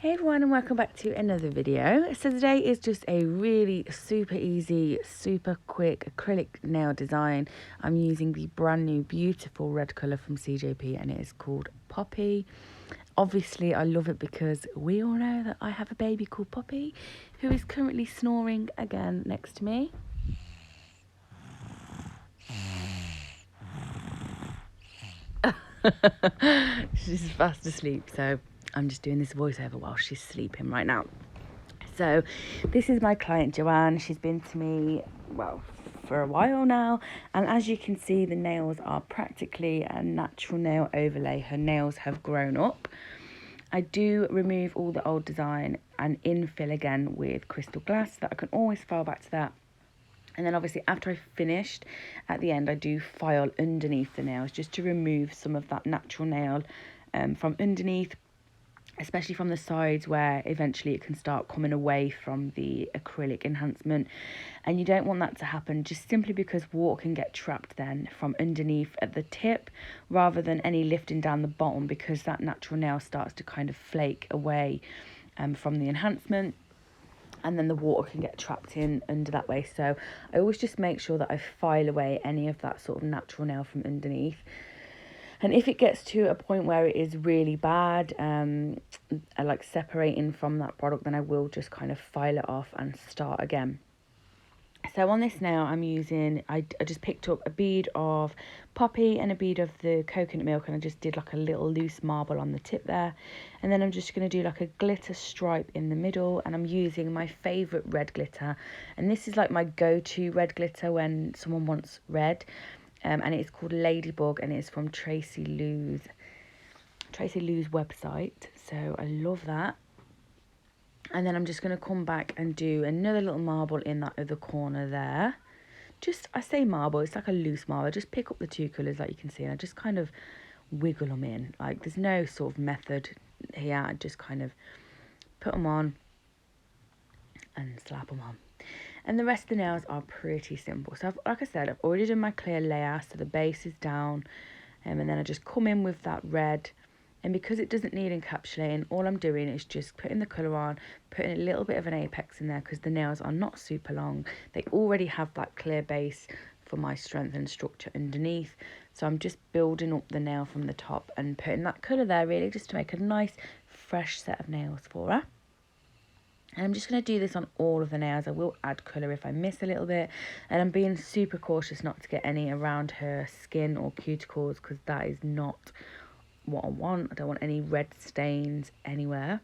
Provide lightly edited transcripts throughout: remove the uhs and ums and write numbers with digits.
Hey everyone, and welcome back to another video. So today is just a really super easy, super quick acrylic nail design. I'm using the brand new beautiful red colour from CJP and it is called Poppy. Obviously I love it because we all know that I have a baby called Poppy who is currently snoring again next to me. She's fast asleep, so I'm just doing this voiceover while she's sleeping right now. So this is my client Joanne. She's been to me, well, for a while now, and as you can see, the nails are practically a natural nail overlay. Her nails have grown up. I do remove all the old design and infill again with crystal glass, so that I can always file back to that. And then obviously after I've finished, at the end I do file underneath the nails just to remove some of that natural nail from underneath, especially from the sides where eventually it can start coming away from the acrylic enhancement. And you don't want that to happen just simply because water can get trapped then from underneath at the tip rather than any lifting down the bottom, because that natural nail starts to kind of flake away from the enhancement, and then the water can get trapped in under that way. So I always just make sure that I file away any of that sort of natural nail from underneath. And if it gets to a point where it is really bad, like separating from that product, then I will just kind of file it off and start again. So on this nail I'm using, I just picked up a bead of Poppy and a bead of the coconut milk, and I just did like a little loose marble on the tip there. And then I'm just going to do like a glitter stripe in the middle, and I'm using my favourite red glitter. And this is like my go-to red glitter when someone wants red. And it's called Ladybug, and it's from Tracy Lou's website. So I love that. And then I'm just going to come back and do another little marble in that other corner there. Just, I say marble, it's like a loose marble. I just pick up the two colours like you can see, and I just kind of wiggle them in. Like there's no sort of method here. I just kind of put them on and slap them on. And the rest of the nails are pretty simple. So like I said, I've already done my clear layer, so the base is down. And then I just come in with that red. And because it doesn't need encapsulating, all I'm doing is just putting the colour on, putting a little bit of an apex in there because the nails are not super long. They already have that clear base for my strength and structure underneath. So I'm just building up the nail from the top and putting that colour there really just to make a nice fresh set of nails for her. And I'm just going to do this on all of the nails. I will add colour if I miss a little bit. And I'm being super cautious not to get any around her skin or cuticles because that is not what I want. I don't want any red stains anywhere.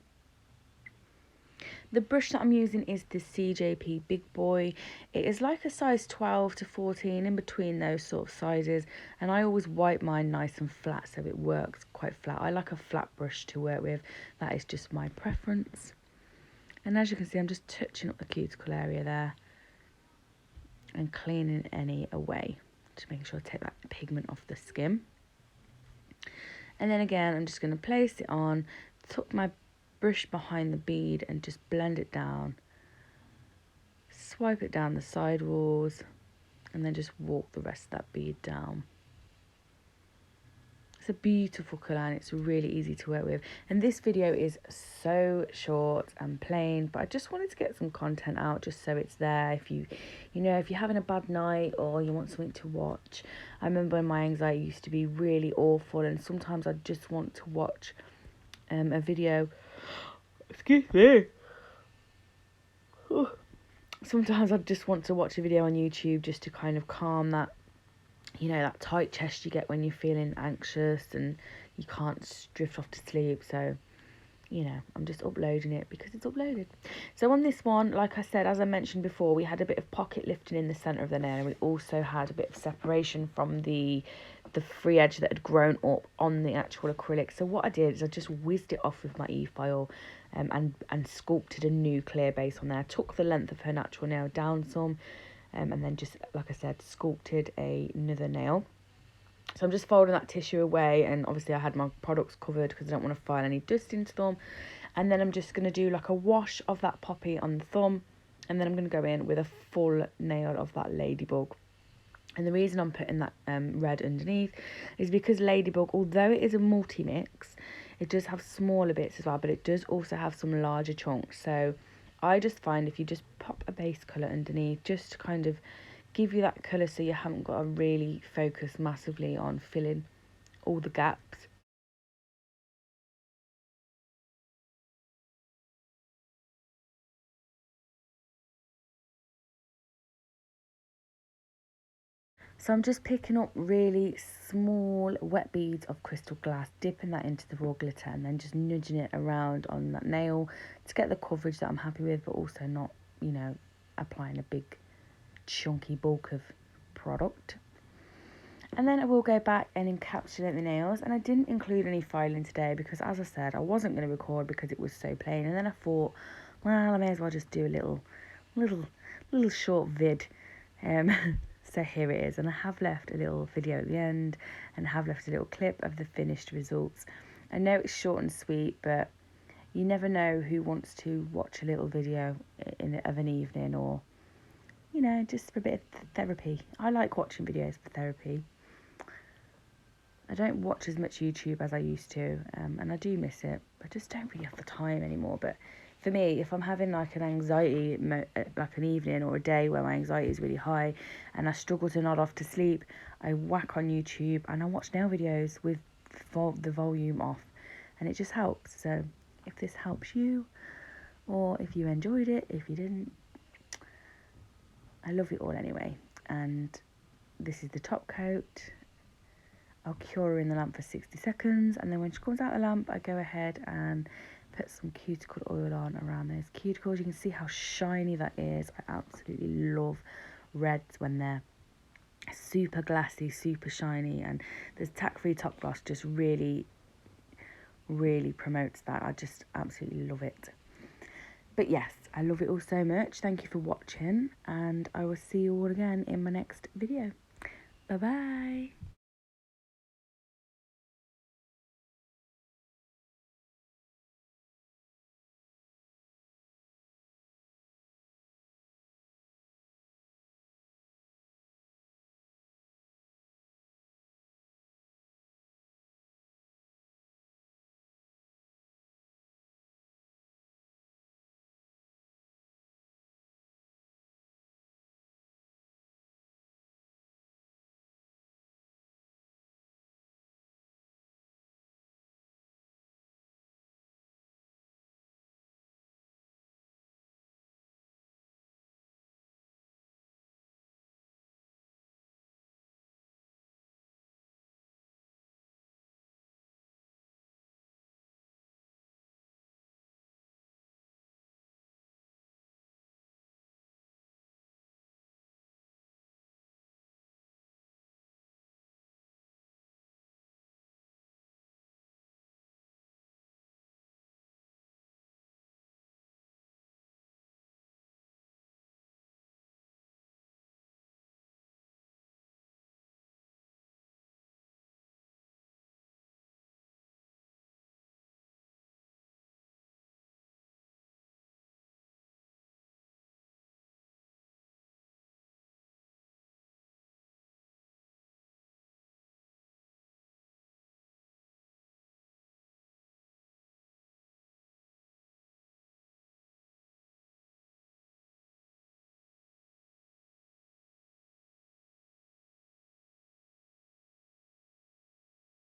The brush that I'm using is the CJP Big Boy. It is like a size 12 to 14, in between those sort of sizes, and I always wipe mine nice and flat so it works quite flat. I like a flat brush to work with. That is just my preference. And as you can see, I'm just touching up the cuticle area there and cleaning any away, just making sure I take that pigment off the skin. And then again, I'm just going to place it on, tuck my brush behind the bead and just blend it down. Swipe it down the side walls and then just walk the rest of that bead down. It's a beautiful colour and it's really easy to work with. And this video is so short and plain, but I just wanted to get some content out just so it's there if if you're having a bad night or you want something to watch. I remember when my anxiety used to be really awful, and sometimes I just want to watch a video. Excuse me. Sometimes I just want to watch a video on YouTube just to kind of calm that, that tight chest you get when you're feeling anxious and you can't drift off to sleep. So, I'm just uploading it because it's uploaded. So on this one, like I said, as I mentioned before, we had a bit of pocket lifting in the centre of the nail, and we also had a bit of separation from the free edge that had grown up on the actual acrylic. So what I did is I just whizzed it off with my efile and sculpted a new clear base on there. I took the length of her natural nail down some, and then just, like I said, sculpted another nail. So I'm just folding that tissue away, and obviously I had my products covered because I don't want to file any dust into them. And then I'm just going to do like a wash of that Poppy on the thumb, and then I'm going to go in with a full nail of that Ladybug. And the reason I'm putting that red underneath is because Ladybug, although it is a multi-mix, It does have smaller bits as well, but it does also have some larger chunks. So I just find if you just pop a base colour underneath, just to kind of give you that colour so you haven't got to really focus massively on filling all the gaps. So I'm just picking up really small wet beads of crystal glass, dipping that into the raw glitter and then just nudging it around on that nail to get the coverage that I'm happy with, but also not, you know, applying a big chunky bulk of product. And then I will go back and encapsulate the nails, and I didn't include any filing today because, as I said, I wasn't going to record because it was so plain. And then I thought, well, I may as well just do a little short vid. So here it is, and I have left a little video at the end and have left a little clip of the finished results. I know it's short and sweet, but you never know who wants to watch a little video of an evening, or, you know, just for a bit of therapy. I like watching videos for therapy. I don't watch as much YouTube as I used to, and I do miss it. I just don't really have the time anymore. But for me, if I'm having like an anxiety, like an evening or a day where my anxiety is really high and I struggle to nod off to sleep, I whack on YouTube and I watch nail videos with the volume off, and it just helps. So if this helps you, or if you enjoyed it, if you didn't, I love it all anyway. And this is the top coat. I'll cure her in the lamp for 60 seconds, and then when she comes out of the lamp, I go ahead and put some cuticle oil on around those cuticles. You can see how shiny that is. I absolutely love reds when they're super glassy, super shiny, and this tack-free top gloss just really promotes that. I just absolutely love it. But yes, I love it all so much. Thank you for watching, and I will see you all again in my next video. Bye bye.